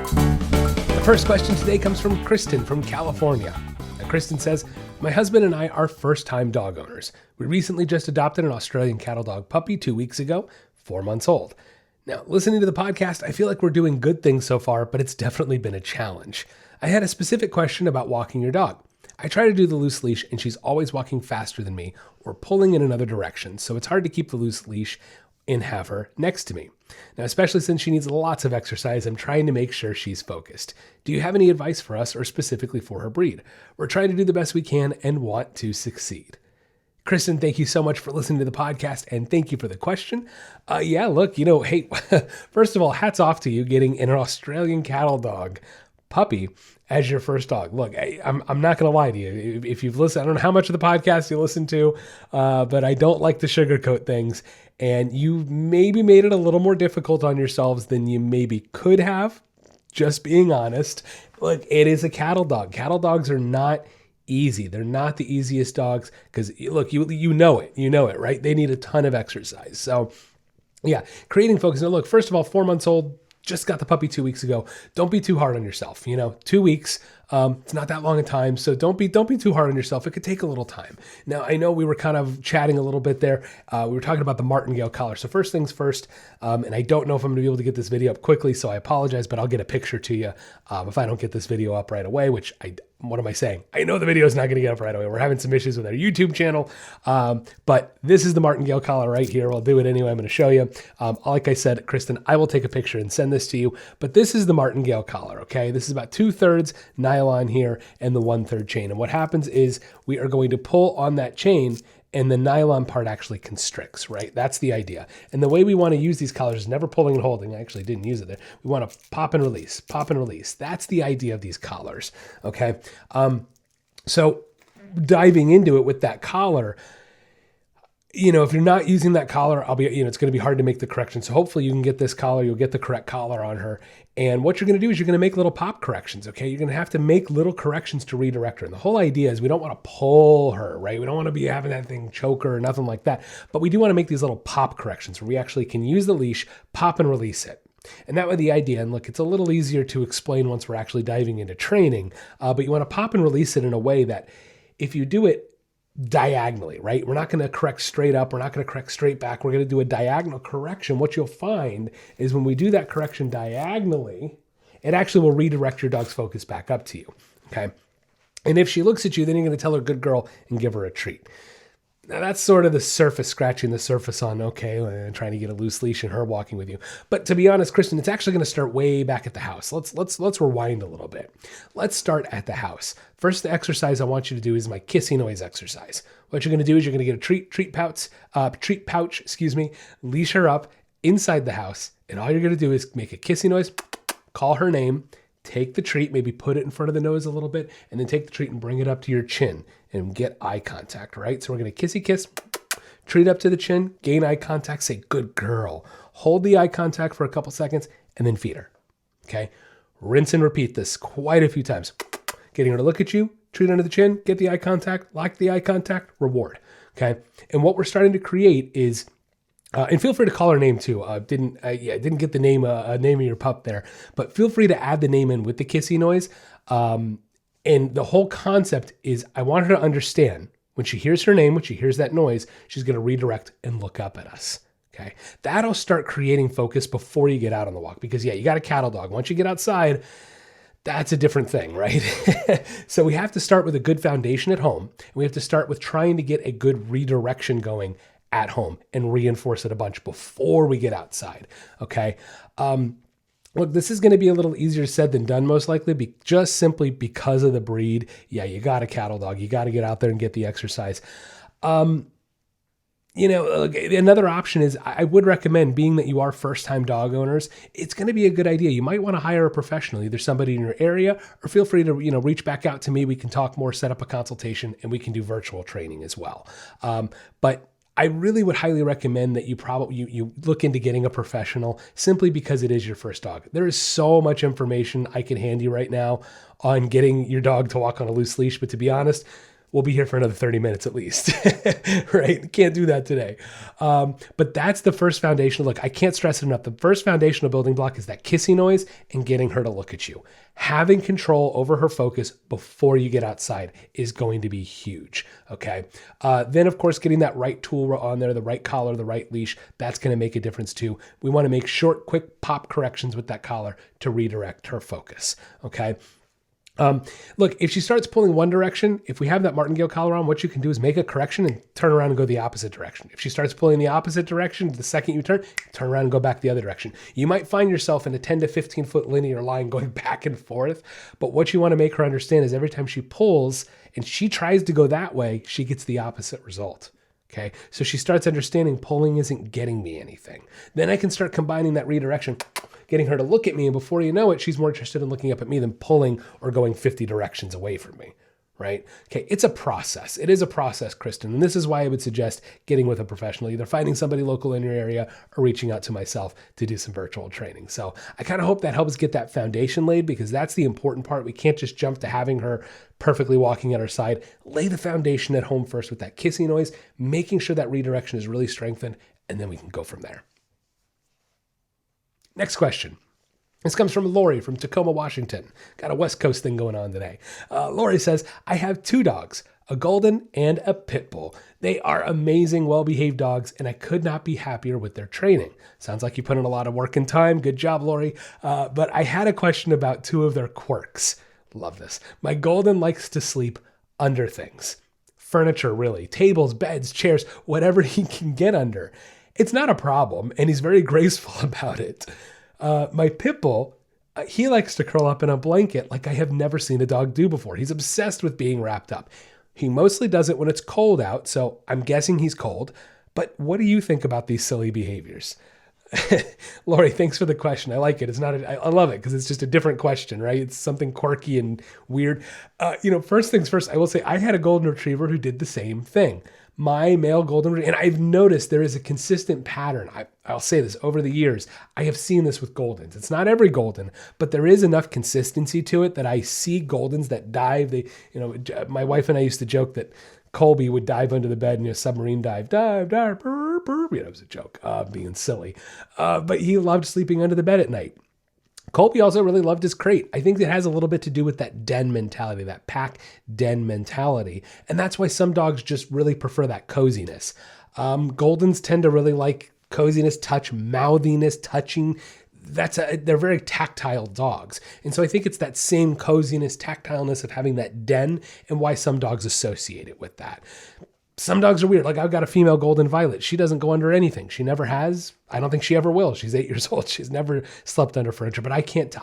The first question today comes from Kristen from California. Now, Kristen says, my husband and I are first-time dog owners. We recently just adopted an Australian cattle dog puppy 2 weeks ago, 4 months old. Now, listening to the podcast, I feel like we're doing good things so far, but it's definitely been a challenge. I had a specific question about walking your dog. I try to do the loose leash, and she's always walking faster than me or pulling in another direction, so it's hard to keep the loose leash and have her next to me. Now, especially since she needs lots of exercise, I'm trying to make sure she's focused. Do you have any advice for us or specifically for her breed? We're trying to do the best we can and want to succeed. Kristen, thank you so much for listening to the podcast and thank you for the question. Hey, first of all, hats off to you getting an Australian cattle dog puppy as your first dog. Look, I'm not going to lie to you. If you've listened, I don't know how much of the podcast you listen to, but I don't like to sugarcoat things. And you maybe made it a little more difficult on yourselves than you maybe could have, just being honest. Look, it is a cattle dog. Cattle dogs are not easy. They're not the easiest dogs because, look, you know it, right? They need a ton of exercise. So, yeah, creating focus. Now, look, first of all, 4 months old, just got the puppy 2 weeks ago. Don't be too hard on yourself. 2 weeks, it's not that long a time. So don't be too hard on yourself. It could take a little time. Now, I know we were kind of chatting a little bit there. We were talking about the martingale collar. So first things first, and I don't know if I'm going to be able to get this video up quickly, so I apologize, but I'll get a picture to you if I don't get this video up right away, which what am I saying? I know the video is not going to get up right away. We're having some issues with our YouTube channel, but this is the martingale collar right here. I'll do it anyway. I'm going to show you. Like I said, Kristen, I will take a picture and send this to you, but this is the martingale collar, okay? This is about 2/3 nylon here and the 1/3 chain. And what happens is we are going to pull on that chain and the nylon part actually constricts, right? That's the idea. And the way we want to use these collars is never pulling and holding. I actually didn't use it there. We want to pop and release, pop and release. That's the idea of these collars, okay? So diving into it with that collar, if you're not using that collar, it's going to be hard to make the correction. So hopefully you can get this collar, you'll get the correct collar on her. And what you're going to do is you're going to make little pop corrections, okay? You're going to have to make little corrections to redirect her. And the whole idea is we don't want to pull her, right? We don't want to be having that thing choke her or nothing like that. But we do want to make these little pop corrections where we actually can use the leash, pop and release it. And that was the idea. And look, it's a little easier to explain once we're actually diving into training. But you want to pop and release it in a way that if you do it diagonally, right? We're not going to correct straight up. We're not going to correct straight back. We're going to do a diagonal correction. What you'll find is when we do that correction diagonally, it actually will redirect your dog's focus back up to you, okay? And if she looks at you, then you're going to tell her good girl and give her a treat. Now that's sort of the surface, scratching the surface on, okay, trying to get a loose leash and her walking with you. But to be honest, Kristen, it's actually going to start way back at the house. Let's rewind a little bit. Let's start at the house. First, the exercise I want you to do is my kissy noise exercise. What you're going to do is you're going to get a treat pouch, leash her up inside the house. And all you're going to do is make a kissy noise, call her name, take the treat, maybe put it in front of the nose a little bit, and then take the treat and bring it up to your chin and get eye contact, right? So we're going to kissy kiss, treat up to the chin, gain eye contact, say, good girl. Hold the eye contact for a couple seconds, and then feed her, okay? Rinse and repeat this quite a few times. Getting her to look at you, treat under the chin, get the eye contact, like the eye contact, reward, okay? And what we're starting to create is, and feel free to call her name too. Didn't get the name of your pup there, but feel free to add the name in with the kissy noise. And the whole concept is I want her to understand when she hears her name, when she hears that noise, she's going to redirect and look up at us. Okay. That'll start creating focus before you get out on the walk because you got a cattle dog. Once you get outside, that's a different thing, right? So we have to start with a good foundation at home. And we have to start with trying to get a good redirection going at home and reinforce it a bunch before we get outside. Okay. Look, this is going to be a little easier said than done, most likely, just simply because of the breed. Yeah, you got a cattle dog. You got to get out there and get the exercise. Another option is I would recommend, being that you are first-time dog owners, it's going to be a good idea. You might want to hire a professional, either somebody in your area, or feel free to, reach back out to me. We can talk more, set up a consultation, and we can do virtual training as well. But I really would highly recommend that you look into getting a professional, simply because it is your first dog. There is so much information I can hand you right now on getting your dog to walk on a loose leash, but to be honest, we'll be here for another 30 minutes at least, right? Can't do that today. But that's the first foundation. Look, I can't stress it enough. The first foundational building block is that kissy noise and getting her to look at you. Having control over her focus before you get outside is going to be huge, okay? Then, of course, getting that right tool on there, the right collar, the right leash, that's going to make a difference too. We want to make short, quick pop corrections with that collar to redirect her focus, okay? Look, if she starts pulling one direction, if we have that martingale collar on, what you can do is make a correction and turn around and go the opposite direction. If she starts pulling the opposite direction, the second you turn around and go back the other direction. You might find yourself in a 10 to 15 foot linear line going back and forth, but what you want to make her understand is every time she pulls and she tries to go that way, she gets the opposite result. Okay, so she starts understanding pulling isn't getting me anything. Then I can start combining that redirection, getting her to look at me, and before you know it, she's more interested in looking up at me than pulling or going 50 directions away from me, right? Okay, it's a process. It is a process, Kristen, and this is why I would suggest getting with a professional, either finding somebody local in your area or reaching out to myself to do some virtual training. So I kind of hope that helps get that foundation laid, because that's the important part. We can't just jump to having her perfectly walking at our side. Lay the foundation at home first with that kissy noise, making sure that redirection is really strengthened, and then we can go from there. Next question. This comes from Lori from Tacoma, Washington. Got a West Coast thing going on today. Lori says, I have 2 dogs, a golden and a pit bull. They are amazing, well-behaved dogs, and I could not be happier with their training. Sounds like you put in a lot of work and time. Good job, Lori. But I had a question about 2 of their quirks. Love this. My golden likes to sleep under things. Furniture, really. Tables, beds, chairs, whatever he can get under. It's not a problem, and he's very graceful about it. My pit bull, he likes to curl up in a blanket like I have never seen a dog do before. He's obsessed with being wrapped up. He mostly does it when it's cold out, so I'm guessing he's cold. But what do you think about these silly behaviors? Lori, thanks for the question. I like it. I love it because it's just a different question, right? It's something quirky and weird. First things first, I will say I had a golden retriever who did the same thing. My male golden retriever, and I've noticed there is a consistent pattern. I'll say this, over the years, I have seen this with Goldens. It's not every Golden, but there is enough consistency to it that I see Goldens that dive. My wife and I used to joke that Colby would dive under the bed and submarine dive, burr, burr. It was a joke, being silly. But he loved sleeping under the bed at night. Colby also really loved his crate. I think it has a little bit to do with that den mentality, that pack den mentality. And that's why some dogs just really prefer that coziness. Goldens tend to really like coziness, touch, mouthiness, touching. They're very tactile dogs. And so I think it's that same coziness, tactileness of having that den and why some dogs associate it with that. Some dogs are weird. Like I've got a female golden violet. She doesn't go under anything. She never has. I don't think she ever will. She's 8 years old. She's never slept under furniture, but I can't,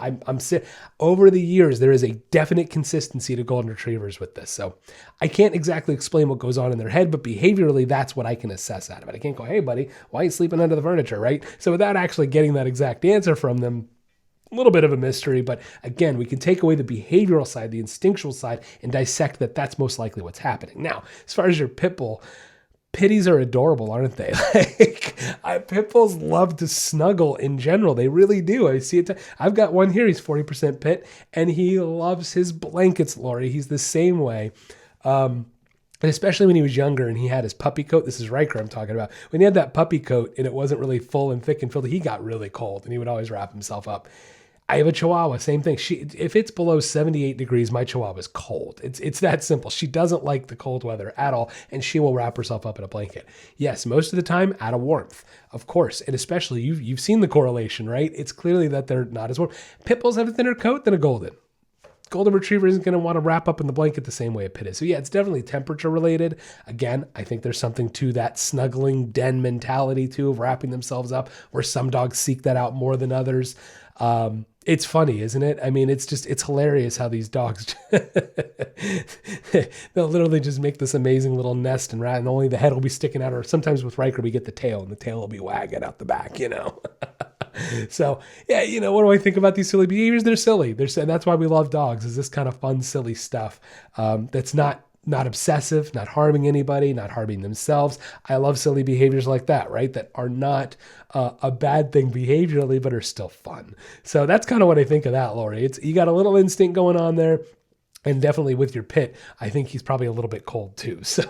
over the years, there is a definite consistency to golden retrievers with this. So I can't exactly explain what goes on in their head, but behaviorally, that's what I can assess out of it. I can't go, hey buddy, why are you sleeping under the furniture, right? So without actually getting that exact answer from them, a little bit of a mystery, but again, we can take away the behavioral side, the instinctual side, and dissect that that's most likely what's happening. Now, as far as your pit bull, pitties are adorable, aren't they? Pit bulls love to snuggle in general. They really do. I see it. I've got one here. He's 40% pit, and he loves his blankets, Lori. He's the same way. And especially when he was younger and he had his puppy coat. This is Riker I'm talking about. When he had that puppy coat and it wasn't really full and thick and filled, he got really cold and he would always wrap himself up. I have a Chihuahua, same thing. If it's below 78 degrees, my Chihuahua is cold. It's that simple. She doesn't like the cold weather at all, and she will wrap herself up in a blanket. Yes, most of the time out of warmth, of course, and especially you've seen the correlation, right? It's clearly that they're not as warm. Pit bulls have a thinner coat than a golden. golden retriever isn't going to want to wrap up in the blanket the same way a pit is. So yeah, it's definitely temperature related. Again, I think there's something to that snuggling den mentality too, of wrapping themselves up, where some dogs seek that out more than others. It's funny, isn't it? I mean, it's hilarious how these dogs, they'll literally just make this amazing little nest and only the head will be sticking out, or sometimes with Riker, we get the tail and the tail will be wagging out the back, So yeah, what do I think about these silly behaviors? They're silly. And that's why we love dogs, is this kind of fun, silly stuff. That's not obsessive, not harming anybody, not harming themselves. I love silly behaviors like that, right? That are not a bad thing behaviorally, but are still fun. So that's kind of what I think of that, Lori. You got a little instinct going on there. And definitely with your pit, I think he's probably a little bit cold too. So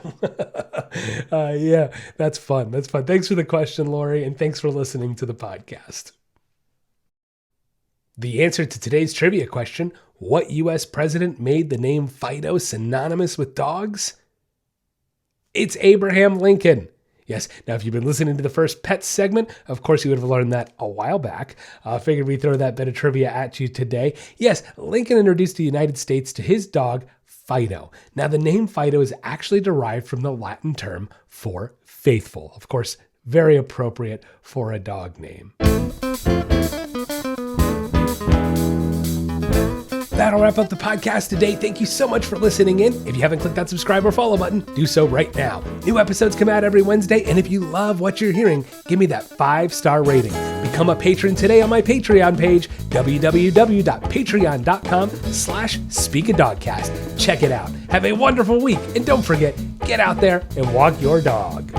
yeah, that's fun. That's fun. Thanks for the question, Lori. And thanks for listening to the podcast. The answer to today's trivia question, what U.S. president made the name Fido synonymous with dogs? It's Abraham Lincoln. Yes, now if you've been listening to the first pet segment, of course you would have learned that a while back. Figured we'd throw that bit of trivia at you today. Yes, Lincoln introduced the United States to his dog, Fido. Now the name Fido is actually derived from the Latin term for faithful. Of course, very appropriate for a dog name. That'll wrap up the podcast today. Thank you so much for listening in. If you haven't clicked that subscribe or follow button, do so right now. New episodes come out every Wednesday, and if you love what you're hearing, give me that 5-star rating. Become a patron today on my Patreon page, www.patreon.com/speakadogcast. Check it out. Have a wonderful week, and don't forget, get out there and walk your dog.